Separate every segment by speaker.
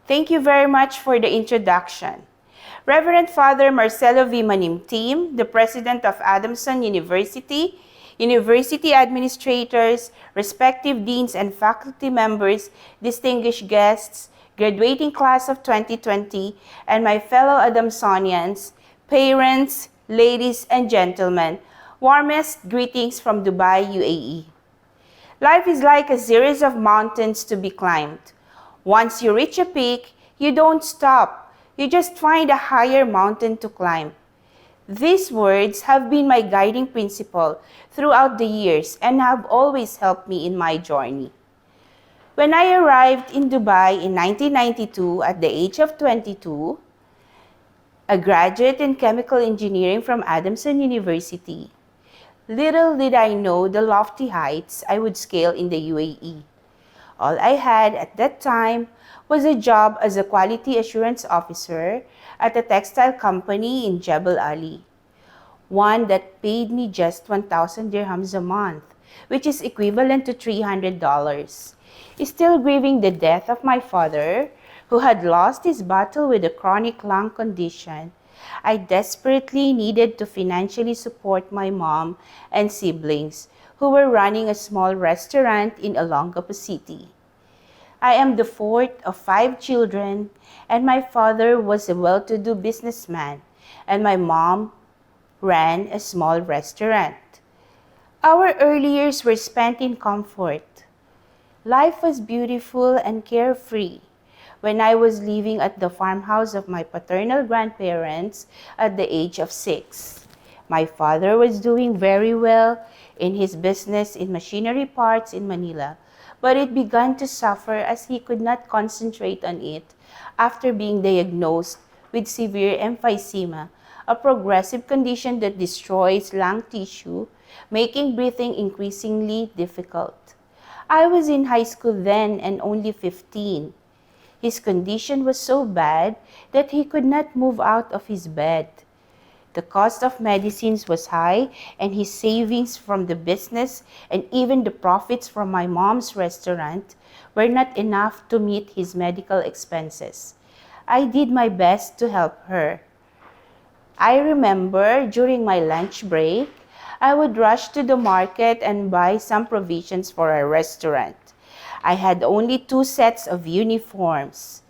Speaker 1: Thank you very much for the introduction. Reverend Father Marcelo V. Manimtim, the President of Adamson University, University administrators, respective deans and faculty members, distinguished guests, graduating class of 2020, and my fellow Adamsonians, parents, ladies and gentlemen, warmest greetings from Dubai, UAE. Life is like a series of mountains to be climbed. Once you reach a peak, you don't stop. You just find a higher mountain to climb. These words have been my guiding principle throughout the years and have always helped me in my journey. When I arrived in Dubai in 1992 at the age of 22, a graduate in chemical engineering from Adamson University, little did I know the lofty heights I would scale in the UAE. All I had at that time was a job as a quality assurance officer at a textile company in Jebel Ali, one that paid me just 1,000 dirhams a month, which is equivalent to $300. Still grieving the death of my father, who had lost his battle with a chronic lung condition, I desperately needed to financially support my mom and siblings who were running a small restaurant in Olongapo City. I am the fourth of 5 children, and my father was a well-to-do businessman, and my mom ran a small restaurant. Our early years were spent in comfort. Life was beautiful and carefree when I was living at the farmhouse of my paternal grandparents at the age of 6. My father was doing very well in his business in machinery parts in Manila, but it began to suffer as he could not concentrate on it after being diagnosed with severe emphysema, a progressive condition that destroys lung tissue, making breathing increasingly difficult. I was in high school then and only 15. His condition was so bad that he could not move out of his bed. The cost of medicines was high, and his savings from the business and even the profits from my mom's restaurant were not enough to meet his medical expenses. I did my best to help her. I remember during my lunch break, I would rush to the market and buy some provisions for our restaurant. I had only 2 sets of uniforms.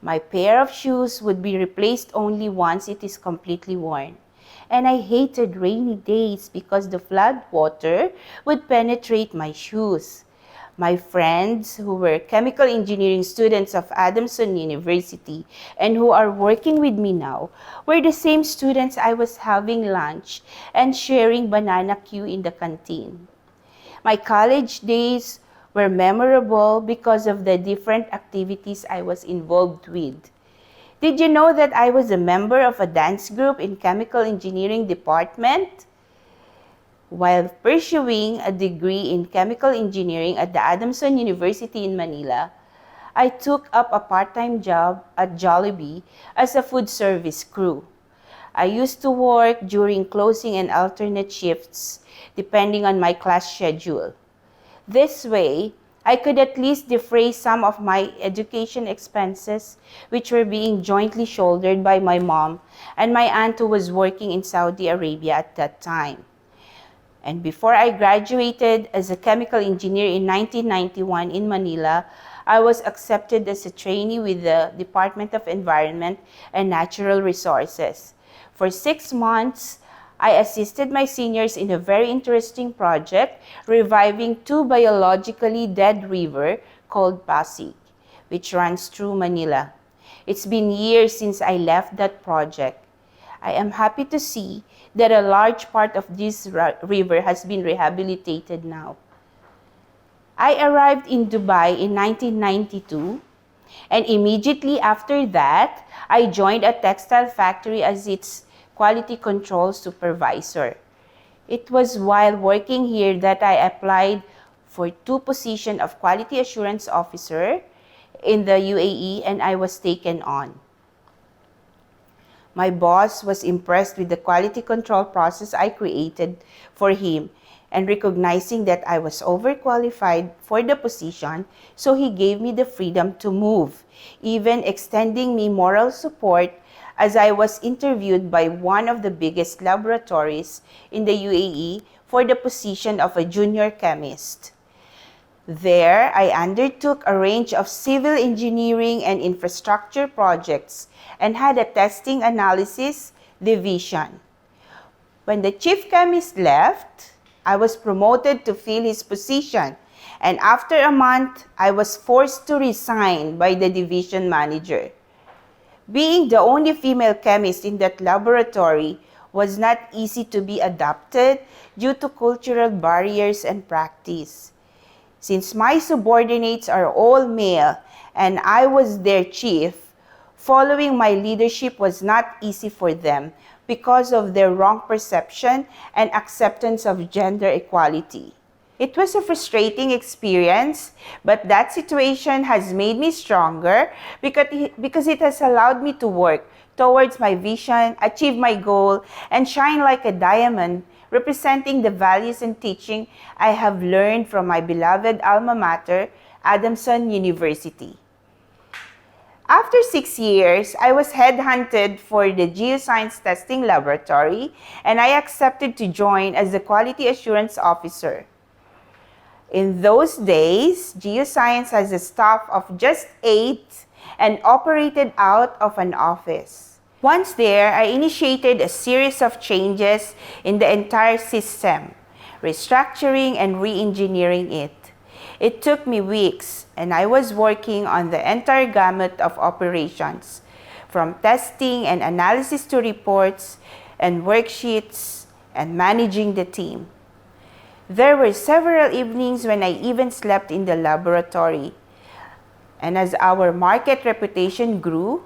Speaker 1: My pair of shoes would be replaced only once it is completely worn. And I hated rainy days because the flood water would penetrate my shoes. My friends who were chemical engineering students of Adamson University and who are working with me now were the same students I was having lunch and sharing banana Q in the canteen. My college days were memorable because of the different activities I was involved with. Did you know that I was a member of a dance group in chemical engineering department? While pursuing a degree in chemical engineering at the Adamson University in Manila, I took up a part-time job at Jollibee as a food service crew. I used to work during closing and alternate shifts depending on my class schedule. This way, I could at least defray some of my education expenses, which were being jointly shouldered by my mom and my aunt who was working in Saudi Arabia at that time. And before I graduated as a chemical engineer in 1991 in Manila, I was accepted as a trainee with the Department of Environment and Natural Resources. For 6 months, I assisted my seniors in a very interesting project reviving 2 biologically dead rivers called Pasig, which runs through Manila. It's been years since I left that project. I am happy to see that a large part of this river has been rehabilitated now. I arrived in Dubai in 1992, and immediately after that, I joined a textile factory as its quality control supervisor. It was while working here that I applied for 2 positions of quality assurance officer in the UAE, and I was taken on. My boss was impressed with the quality control process I created for him, and recognizing that I was overqualified for the position, so he gave me the freedom to move, even extending me moral support as I was interviewed by one of the biggest laboratories in the UAE for the position of a junior chemist. There, I undertook a range of civil engineering and infrastructure projects and had a testing analysis division. When the chief chemist left, I was promoted to fill his position, and after a month, I was forced to resign by the division manager. Being the only female chemist in that laboratory was not easy to be adapted due to cultural barriers and practice. Since my subordinates are all male and I was their chief, following my leadership was not easy for them because of their wrong perception and acceptance of gender equality. It was a frustrating experience, but that situation has made me stronger because it has allowed me to work towards my vision, achieve my goal, and shine like a diamond, representing the values and teaching I have learned from my beloved alma mater, Adamson University. After 6 years, I was headhunted for the Geoscience Testing Laboratory, and I accepted to join as the Quality Assurance Officer. In those days, Geoscience has a staff of just 8 and operated out of an office. Once there, I initiated a series of changes in the entire system, restructuring and re-engineering it. It took me weeks, and I was working on the entire gamut of operations, from testing and analysis to reports and worksheets and managing the team. There were several evenings when I even slept in the laboratory. And as our market reputation grew,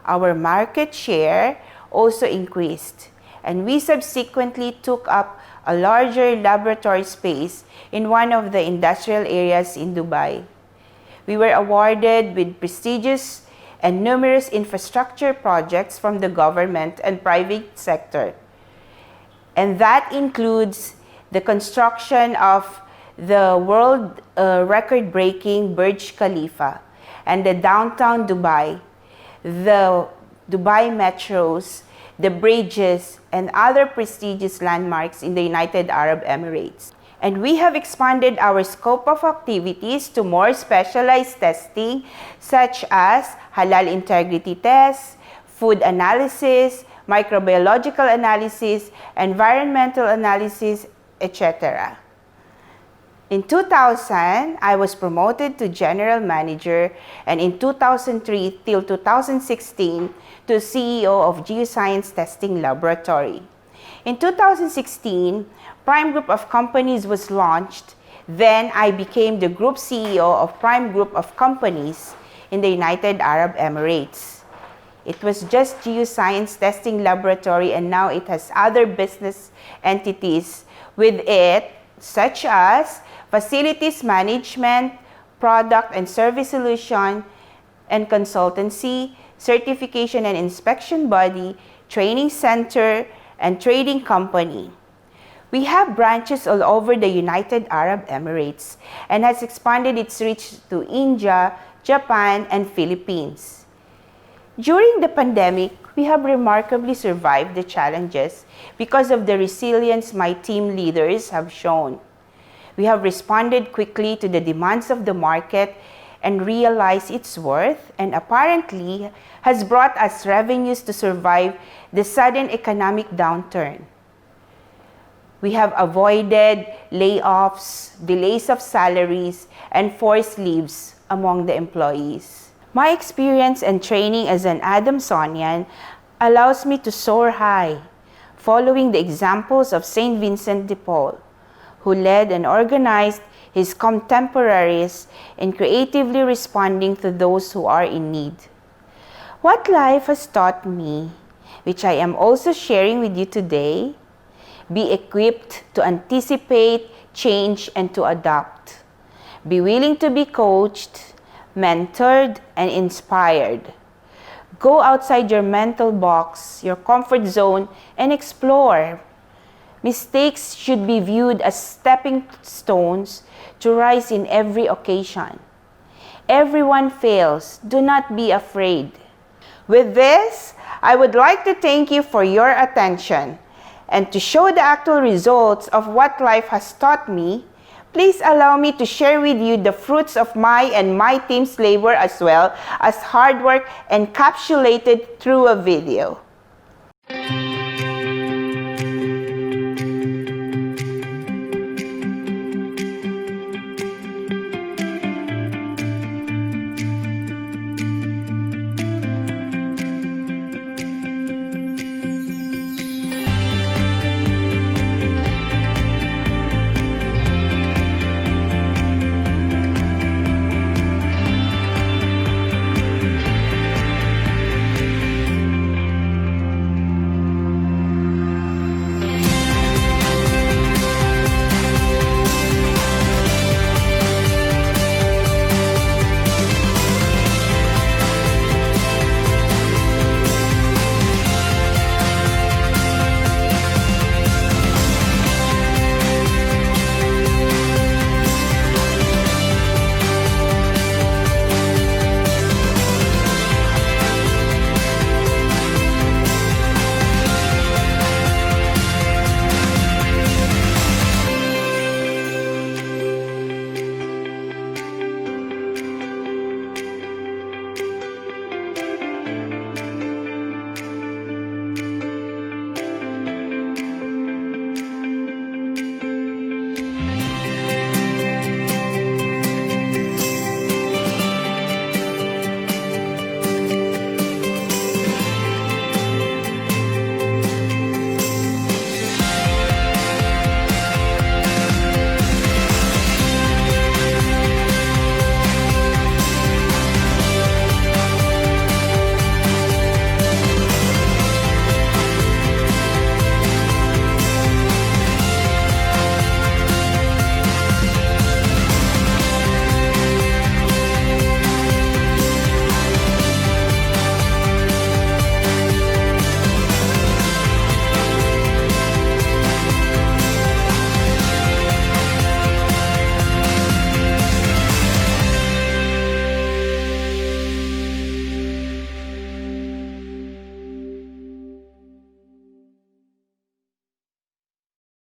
Speaker 1: our market share also increased, and we subsequently took up a larger laboratory space in one of the industrial areas in Dubai. We were awarded with prestigious and numerous infrastructure projects from the government and private sector. And that includes the construction of the world record-breaking Burj Khalifa and the downtown Dubai, the Dubai metros, the bridges, and other prestigious landmarks in the United Arab Emirates. And we have expanded our scope of activities to more specialized testing, such as halal integrity tests, food analysis, microbiological analysis, environmental analysis, etc. In 2000, I was promoted to General Manager, and in 2003 till 2016 to CEO of Geoscience Testing Laboratory. In 2016, Prime Group of Companies was launched. Then I became the Group CEO of Prime Group of Companies in the United Arab Emirates. It was just Geoscience Testing Laboratory, and now it has other business entities with it, such as facilities management, product and service solution and consultancy, certification and inspection body, training center, and trading company. We have branches all over the United Arab Emirates and has expanded its reach to India, Japan, and Philippines. During the pandemic, we have remarkably survived the challenges because of the resilience my team leaders have shown. We have responded quickly to the demands of the market and realized its worth, and apparently has brought us revenues to survive the sudden economic downturn. We have avoided layoffs, delays of salaries, and forced leaves among the employees. My experience and training as an Adamsonian allows me to soar high, following the examples of Saint Vincent de Paul, who led and organized his contemporaries in creatively responding to those who are in need. What life has taught me, which I am also sharing with you today: be equipped to anticipate, change, and to adapt. Be willing to be coached, mentored, and inspired. Go outside your mental box, your comfort zone, and explore. Mistakes should be viewed as stepping stones to rise in every occasion. Everyone fails. Do not be afraid. With this, I would like to thank you for your attention. And to show the actual results of what life has taught me, please allow me to share with you the fruits of my and my team's labor as well as hard work encapsulated through a video.